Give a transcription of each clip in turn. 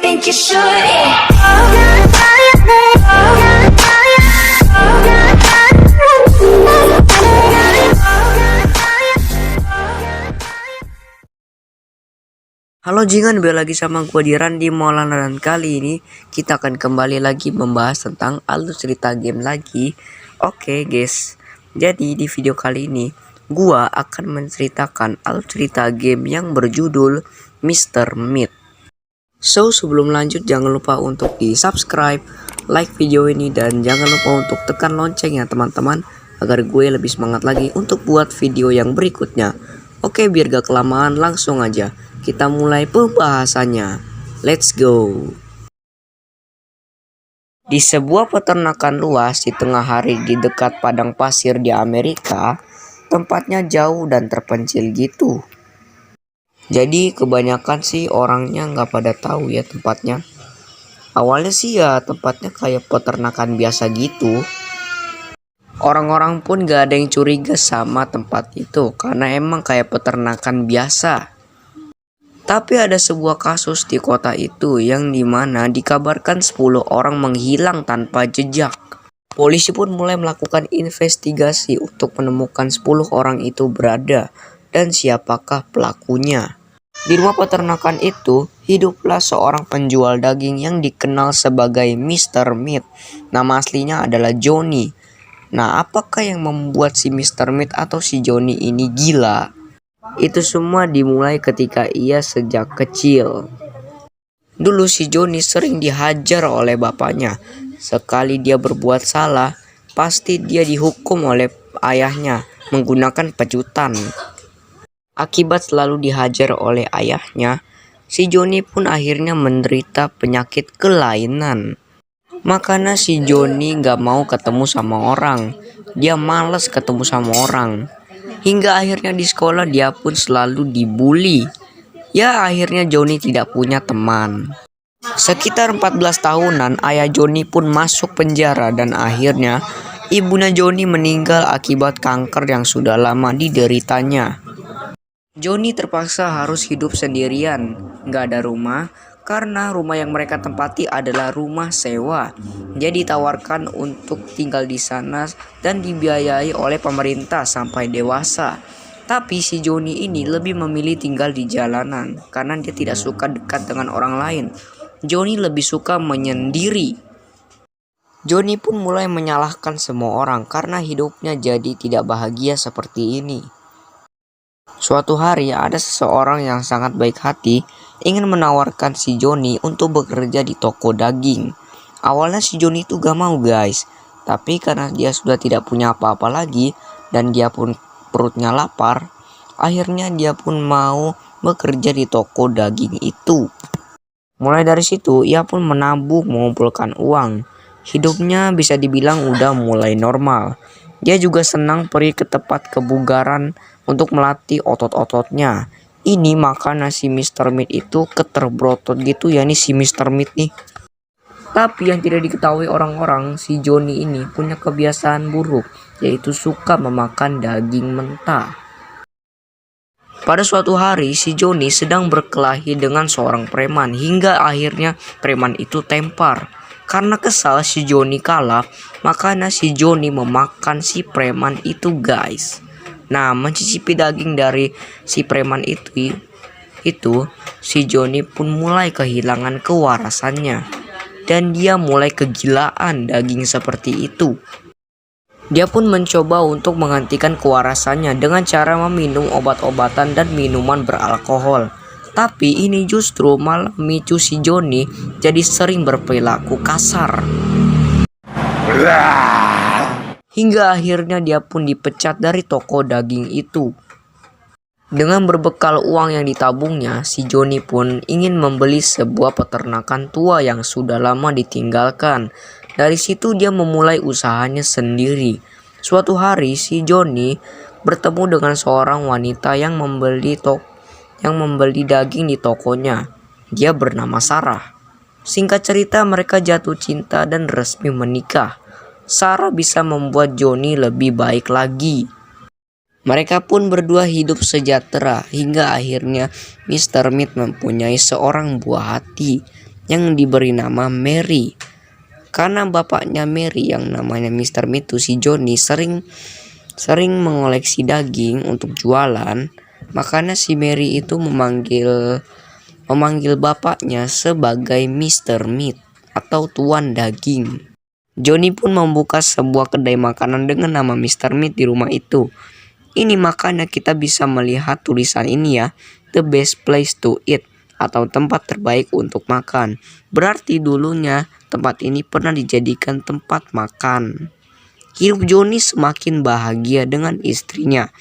think you should. Halo jingan, balik lagi sama gua di Randy Maulana, dan kali ini kita akan kembali lagi membahas tentang alur cerita game lagi. Oke guys, jadi di video kali ini gua akan menceritakan alur cerita game yang berjudul Mr. Meat. So sebelum lanjut, jangan lupa untuk di subscribe, like video ini, dan jangan lupa untuk tekan loncengnya teman-teman, agar gue lebih semangat lagi untuk buat video yang berikutnya. Oke, biar gak kelamaan, langsung aja kita mulai pembahasannya. Let's go. Di sebuah peternakan luas di tengah hari di dekat padang pasir di Amerika, tempatnya jauh dan terpencil gitu. Jadi kebanyakan sih orangnya nggak pada tahu ya tempatnya. Awalnya sih ya tempatnya kayak peternakan biasa gitu. Orang-orang pun gak ada yang curiga sama tempat itu karena emang kayak peternakan biasa. Tapi ada sebuah kasus di kota itu yang dimana dikabarkan 10 orang menghilang tanpa jejak. Polisi pun mulai melakukan investigasi untuk menemukan 10 orang itu berada dan siapakah pelakunya. Di rumah peternakan itu hiduplah seorang penjual daging yang dikenal sebagai Mr. Meat. Nama aslinya adalah Johnny. Nah, apakah yang membuat si Mr. Meat atau si Johnny ini gila? Itu semua dimulai ketika ia sejak kecil. Dulu si Johnny sering dihajar oleh bapaknya. Sekali dia berbuat salah, pasti dia dihukum oleh ayahnya menggunakan pecutan. Akibat selalu dihajar oleh ayahnya, si Johnny pun akhirnya menderita penyakit kelainan. Makanya si Johnny gak mau ketemu sama orang. Dia malas ketemu sama orang. Hingga akhirnya di sekolah dia pun selalu dibully. Ya akhirnya Johnny tidak punya teman. Sekitar 14 tahunan ayah Johnny pun masuk penjara dan akhirnya ibunya Johnny meninggal akibat kanker yang sudah lama dideritanya. Johnny terpaksa harus hidup sendirian, gak ada rumah, karena rumah yang mereka tempati adalah rumah sewa. Jadi ditawarkan untuk tinggal di sana dan dibiayai oleh pemerintah sampai dewasa. Tapi si Johnny ini lebih memilih tinggal di jalanan karena dia tidak suka dekat dengan orang lain. Johnny lebih suka menyendiri. Johnny pun mulai menyalahkan semua orang karena hidupnya jadi tidak bahagia seperti ini. Suatu hari ada seseorang yang sangat baik hati ingin menawarkan si Johnny untuk bekerja di toko daging. Awalnya si Johnny itu gak mau guys, tapi karena dia sudah tidak punya apa-apa lagi dan dia pun perutnya lapar, akhirnya dia pun mau bekerja di toko daging itu. Mulai dari situ ia pun menabung mengumpulkan uang. Hidupnya bisa dibilang udah mulai normal. Dia juga senang pergi ke tempat kebugaran untuk melatih otot-ototnya. Ini makanya si Mr. Meat itu keterbrotot gitu ya nih si Mr. Meat nih. Tapi yang tidak diketahui orang-orang, si Johnny ini punya kebiasaan buruk, yaitu suka memakan daging mentah. Pada suatu hari si Johnny sedang berkelahi dengan seorang preman hingga akhirnya preman itu tempar. Karena kesal si Johnny kalah, makanya si Johnny memakan si preman itu guys. Nah, mencicipi daging dari si preman itu si Johnny pun mulai kehilangan kewarasannya. Dan dia mulai kegilaan daging seperti itu. Dia pun mencoba untuk menghentikan kewarasannya dengan cara meminum obat-obatan dan minuman beralkohol. Tapi ini justru malah memicu si Johnny jadi sering berperilaku kasar. Hingga akhirnya dia pun dipecat dari toko daging itu. Dengan berbekal uang yang ditabungnya, si Johnny pun ingin membeli sebuah peternakan tua yang sudah lama ditinggalkan. Dari situ dia memulai usahanya sendiri. Suatu hari si Johnny bertemu dengan seorang wanita yang membeli daging di tokonya. Dia bernama Sarah. Singkat cerita mereka jatuh cinta dan resmi menikah. Sarah bisa membuat Johnny lebih baik lagi. Mereka pun berdua hidup sejahtera hingga akhirnya Mr. Meat mempunyai seorang buah hati. yang diberi nama Mary. Karena bapaknya Mary yang namanya Mr. Meat si Johnny sering mengoleksi daging untuk jualan, makanya si Mary itu memanggil bapaknya sebagai Mr. Meat atau tuan daging. Johnny pun membuka sebuah kedai makanan dengan nama Mr. Meat di rumah itu. Ini makanya kita bisa melihat tulisan ini ya, the best place to eat atau tempat terbaik untuk makan. Berarti dulunya tempat ini pernah dijadikan tempat makan. Hidup Johnny semakin bahagia dengan istrinya,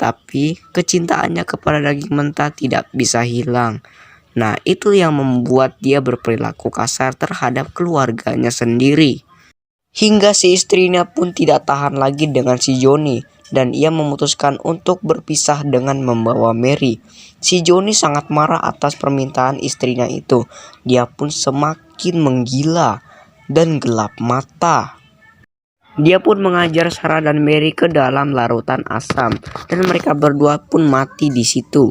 tapi kecintaannya kepada daging mentah tidak bisa hilang. Nah, itu yang membuat dia berperilaku kasar terhadap keluarganya sendiri. Hingga si istrinya pun tidak tahan lagi dengan si Johnny, dan ia memutuskan untuk berpisah dengan membawa Mary. Si Johnny sangat marah atas permintaan istrinya itu. Dia pun semakin menggila dan gelap mata. Dia pun mengajar Sarah dan Mary ke dalam larutan asam, dan mereka berdua pun mati di situ.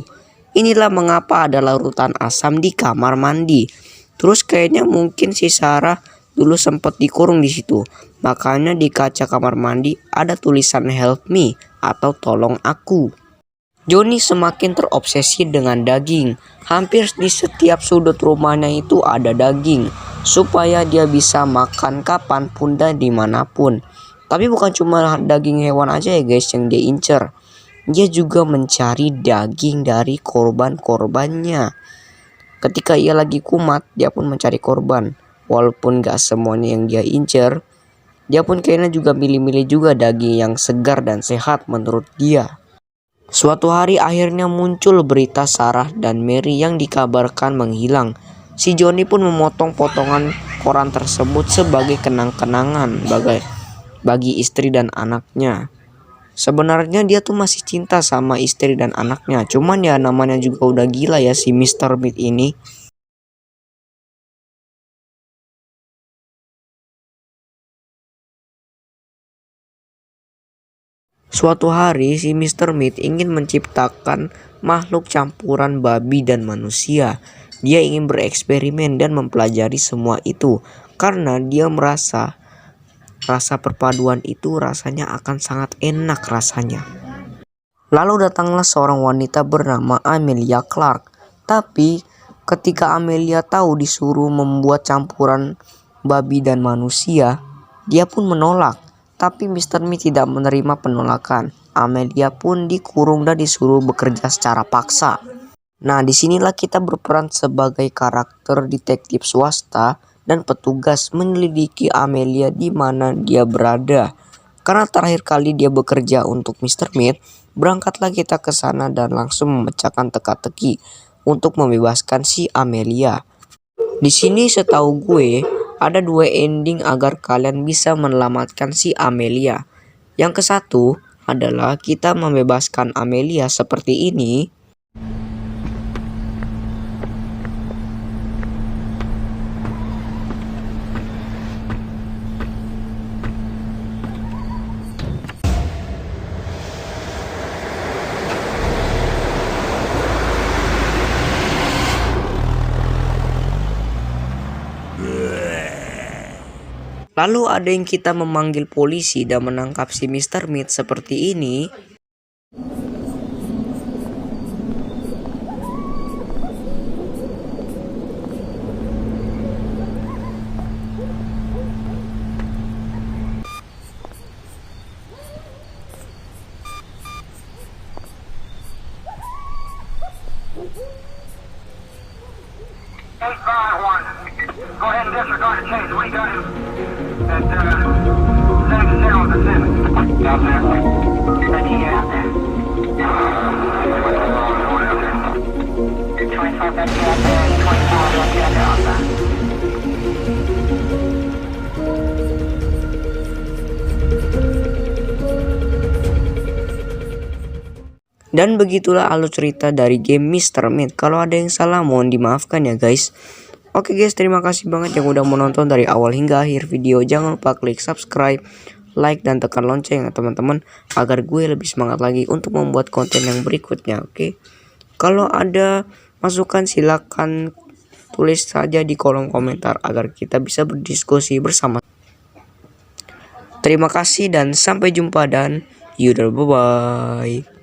Inilah mengapa ada larutan asam di kamar mandi. Terus kayaknya mungkin si Sarah dulu sempat dikurung di situ. Makanya di kaca kamar mandi ada tulisan help me atau tolong aku. Johnny semakin terobsesi dengan daging. Hampir di setiap sudut rumahnya itu ada daging, supaya dia bisa makan kapanpun dan dimanapun. Tapi bukan cuma daging hewan aja ya guys yang dia incer. Dia juga mencari daging dari korban-korbannya. Ketika ia lagi kumat, dia pun mencari korban. Walaupun gak semuanya yang dia incer, dia pun kayaknya juga milih-milih juga daging yang segar dan sehat menurut dia. Suatu hari akhirnya muncul berita Sarah dan Mary yang dikabarkan menghilang. Si Johnny pun memotong potongan koran tersebut sebagai kenang-kenangan bagi istri dan anaknya. Sebenarnya dia tuh masih cinta sama istri dan anaknya. Cuman ya namanya juga udah gila ya si Mr. Meat ini. Suatu hari si Mr. Meat ingin menciptakan makhluk campuran babi dan manusia. Dia ingin bereksperimen dan mempelajari semua itu karena dia merasa rasa perpaduan itu rasanya akan sangat enak rasanya. Lalu datanglah seorang wanita bernama Amelia Clark. Tapi ketika Amelia tahu disuruh membuat campuran babi dan manusia, dia pun menolak. Tapi Mr. Meat tidak menerima penolakan. Amelia pun dikurung dan disuruh bekerja secara paksa. Nah, disinilah kita berperan sebagai karakter detektif swasta dan petugas menyelidiki Amelia di mana dia berada. Karena terakhir kali dia bekerja untuk Mr. Meat, berangkatlah kita ke sana dan langsung memecahkan teka-teki untuk membebaskan si Amelia. Di sini setahu gue ada dua ending agar kalian bisa menyelamatkan si Amelia. Yang ke satu adalah kita membebaskan Amelia seperti ini. Lalu ada yang kita memanggil polisi dan menangkap si Mr. Meat seperti ini. Go ahead and disregard the chase. We got him at 77 on the 7. Out there. Steady out there. 24 back out there. 24 back out there. Dan begitulah alur cerita dari game Mr. Meat. Kalau ada yang salah mohon dimaafkan ya guys. Oke guys, terima kasih banget yang udah menonton dari awal hingga akhir video. Jangan lupa klik subscribe, like, dan tekan lonceng ya teman-teman, agar gue lebih semangat lagi untuk membuat konten yang berikutnya. Oke, kalau ada masukan silakan tulis saja di kolom komentar agar kita bisa berdiskusi bersama. Terima kasih dan sampai jumpa dan yaudah, bye-bye.